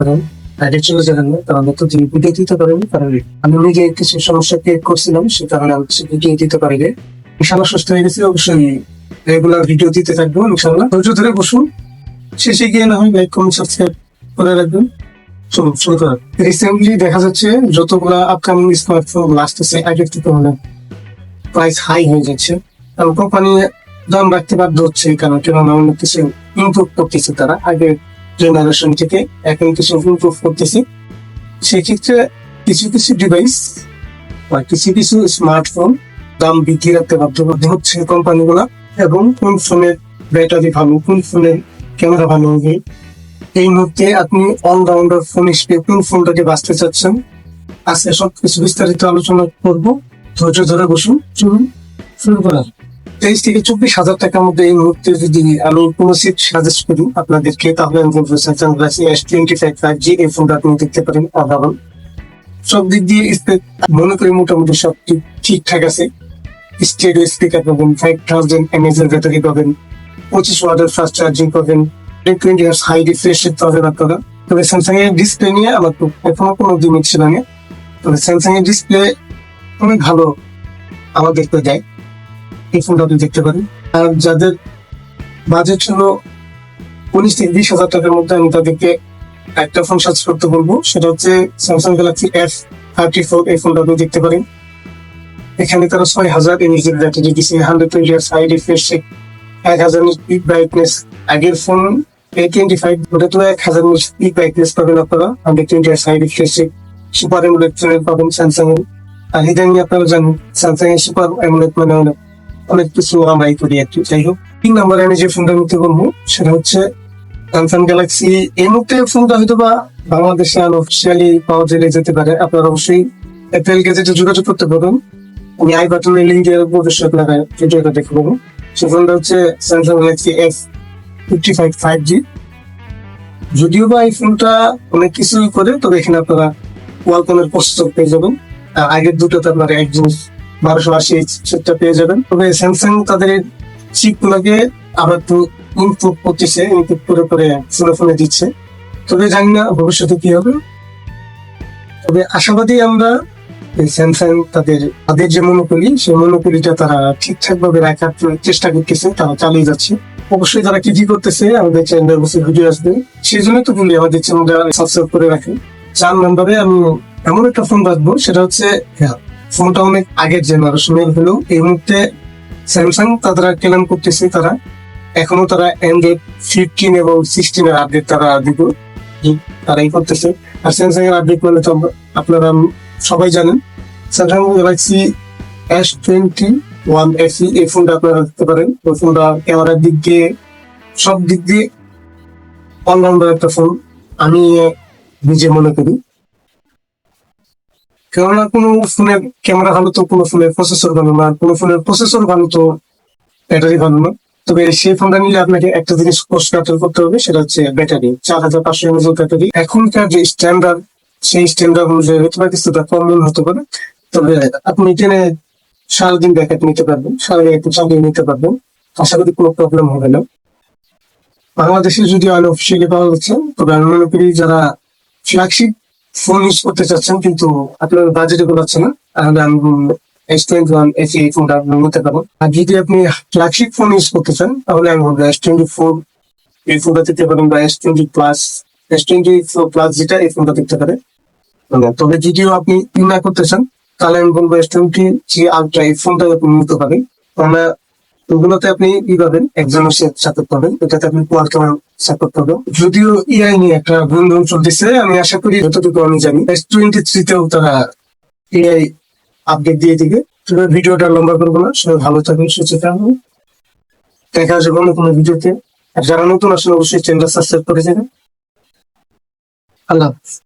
কারণ আগে চলে যাবেন না, কারণ তো তিনি ভিডিও দিতে পারেনি, কারণ আমি নিজে কিছু সমস্যা ক্রিয়েট করছিলাম, সে কারণে আমি কিছু ভিডিও দিতে পারিনি। ইনশাল্লাহ সুস্থ হয়ে গেছি, অবশ্যই রেগুলার ভিডিও দিতে থাকবো ইনশাল্লাহ। ধৈর্য ধরে বসুন, শেষে গিয়ে না হয় লাইক কমেন্ট সাবস্ক্রাইব করে রাখবেন। চলুন শুরু করা। রিসেন্টলি দেখা যাচ্ছে যতগুলা আপকামিং স্মার্টফোন আসতেছে আগের থেকে অনেক প্রাইস হাই হয়ে যাচ্ছে, কারণ কোম্পানি দাম রাখতে বাধ্য হচ্ছে, কারণ কেননা অনেক কিছু ইমপ্রুভ করতেছে তারা আগের জেনারেশন থেকে এখন কিছু ইমপ্রুভ করতেছে। সেক্ষেত্রে কিছু কিছু ডিভাইস বা কিছু কিছু স্মার্টফোন দাম বৃদ্ধি রাখতে বাধ্য হচ্ছে কোম্পানিগুলা, এবং কোন ফোনের ব্যাটারি ভালো, কোন ফোনের ক্যামেরা ভালো হবে, এই মুহূর্তে আপনি অলরাউন্ডার ফোন হিসেবে কোন ফোনটাকে বাঁচতে চাচ্ছেন, আজকে সবকিছু বিস্তারিত আলোচনা করব। ধৈর্য ধরে বসুন, চলুন শুরু করা। 23 থেকে 24 হাজার টাকার মধ্যে এই মুহূর্তে যদি আমি কোনো সেট সাজেস্ট করি আপনাদেরকে, তাহলে আমি বলবো স্যামসাং গ্যালাক্সি S25 5G এই ফোনটা আপনি দেখতে পারেন। অভাবন সব দিক দিয়ে মনে করি মোটামুটি সব ঠিকঠাক আছে। স্টেরিও স্পিকার পাবেন, 5000 mAh এর ব্যাটারি পাবেন, 25 ওয়াটের ফাস্ট চার্জিং পাবেন, 20 Hz হাই রিফ্রেশ রেট পাবেন আপনারা। তবে স্যামসাং এর ডিসপ্লে নিয়ে আমার তো এখনো কোনো দিন ছিল না, তবে স্যামসাং এর ডিসপ্লে অনেক ভালো আমাদেরকে দেয়, এই ফোনটা আপনি দেখতে পারেন। আর যাদের বাজেট হলো 19 থেকে 20 হাজার টাকার মধ্যে, আমি তাদেরকে একটা ফোন সার্চ করতে বলবো, সেটা হচ্ছে স্যামসাং গ্যালাক্সি S34। এই ফোনটা আপনি দেখতে পারেন। এখানে তারা 6000 mAh এর ব্যাটারি দিচ্ছে, 120 Hz high refresh rate, 1000 peak brightness. আগের ফোন A25 ওটা তো 1000 পিক ব্রাইটনেস পাবেন আপনারা, 120 Hz high refresh rate, super AMOLED panel পাবেন স্যামসাং এর। আর ইদানিং আপনারা জানেন স্যামসাং এর সুপার অ্যামোলেড মানে অনেক কিছু আমরাই করি একটু। যাই হোক, 3 নম্বরে আমি যে ফোনটা নিতে বলবো সেটা হচ্ছে স্যামসাং গ্যালাক্সি। এই মুহূর্তে ফোনটা হয়তো বা বাংলাদেশে আনঅফিসিয়ালি পাওয়া যেতে পারে, আপনারা অবশ্যই অ্যাপেল গ্যাজেটে যোগাযোগ করতে পারবেন। আমি আই বাটনের লিঙ্ক দিয়ে অবশ্যই আপনারা ভিডিওটা দেখে পাবো। সে ফোনটা হচ্ছে স্যামসাং গ্যালাক্সি S55 5G। যদিও বা এই ফোনটা অনেক কিছুই করে, তবে এখানে আপনারা কোয়ালকমের প্রসেসর পেয়ে যাবেন। আগের দুটোতে আপনারা একজন 1280 সেটটা পেয়ে যাবেন। তবে স্যামসাং তাদের চিপ গুলোকে আবার একটু ইমপ্রুভ করতেছে, ইমপ্রুভ করে করে ফোনে দিচ্ছে। তবে জানি না ভবিষ্যতে কি হবে, তবে আশাবাদী আমরা স্যামসাং তাদের যে মনোপলি, সেই মনোপলিটা তারা ঠিকঠাক ভাবে রাখার চেষ্টা করতেছে, তারা চালিয়ে যাচ্ছে। অবশ্যই তারা কি করতেছে আমাদের চ্যানেলের বছর ভিডিও আসবে, সেই জন্য তো বলি আমাদের চ্যানেলটা সাবস্ক্রাইব করে রাখেন। 4 নম্বরে আমি এমন একটা ফোন রাখবো, সেটা হচ্ছে ফোনটা অনেক আগের জেনারেশনের হলেও এই মুহূর্তে স্যামসাং তারা ক্লেম করতেছে তারা এখনো তারা অ্যান্ড্রয়েড 15 এবং 16 এর আপডেট তারা তারাই করতেছে। আর স্যামসাং এর আপডেট মানে তো আপনারা সবাই জানেন, স্যামসাং গ্যালাক্সি S21 FE এই ফোনটা আপনারা দেখতে পারেন। ওই ফোনটা ক্যামেরার দিক দিয়ে সব দিক দিয়ে অলরাউন্ডার একটা ফোন আমি নিজে মনে করি। কেননা কোনো ফোনের ক্যামেরা ভালো তো কোনো ফোনের প্রসেসর ভালো না, কোনো ফোনের প্রসেসর ভালো তো ব্যাটারি ভালো না। তবে সেই ফোনটা নিলে আপনাকে একটা জিনিস কনসিডার করতে হবে, সেটা হচ্ছে ব্যাটারি। 4500 mAh ব্যাটারি এখনকার যে স্ট্যান্ডার্ড, সেই স্ট্যান্ডার্ড অনুযায়ী হতে পারে কিছুটা কম মনে হতে পারে, তবে আপনি টেনে সারাদিন ব্যাকআপ নিতে পারবেন, সারাদিন একটু চালিয়ে নিতে পারবেন, আশা করি কোনো প্রবলেম হবে না। বাংলাদেশে যদি আনঅফিসিয়ালি পাওয়া যাচ্ছে, তবে আমি মনে করি যারা ফ্ল্যাগশিপ ফোন ইউজ করতে চাচ্ছেন কিন্তু আপনার বাজেটে পাচ্ছে না, তাহলে আমি S21 FE এই ফোনটা আপনি নিতে পারেন। আর যদি আপনি ফ্ল্যাগশিপ ফোন ইউজ করতে চান, তাহলে আমি বলবো S24 এই ফোনটা দিতে পারেন, বা S24 প্লাস যেটা এই ফোনটা দেখতে পারেন। তবে যদিও আপনি না করতে চান, তাহলে আমি বলবো S23 আলট্রা এই ফোনটা আপনি নিতে পারেন। আমরা ওগুলোতে আপনি কি পাবেন, একজনের সাপোর্ট পাবেন, এটাতে আপনি কোয়ালকমের সাপোর্ট পাবেন। যদিও ইআই নিয়ে একটা গুঞ্জন চলতেছে, আমি আশা করি যতটুকু আমি জানি S23 তেও তারা এআই আপডেট দিয়ে দিবে। তবে ভিডিওটা লম্বা করবো না, সবাই ভালো থাকবেন, সুস্থ থাকবেন, দেখা যাবে অন্য কোনো ভিডিওতে। আর যারা নতুন আসলে অবশ্যই চ্যানেলটা সাবস্ক্রাইব করে যাবেন। আল্লাহ হাফেজ।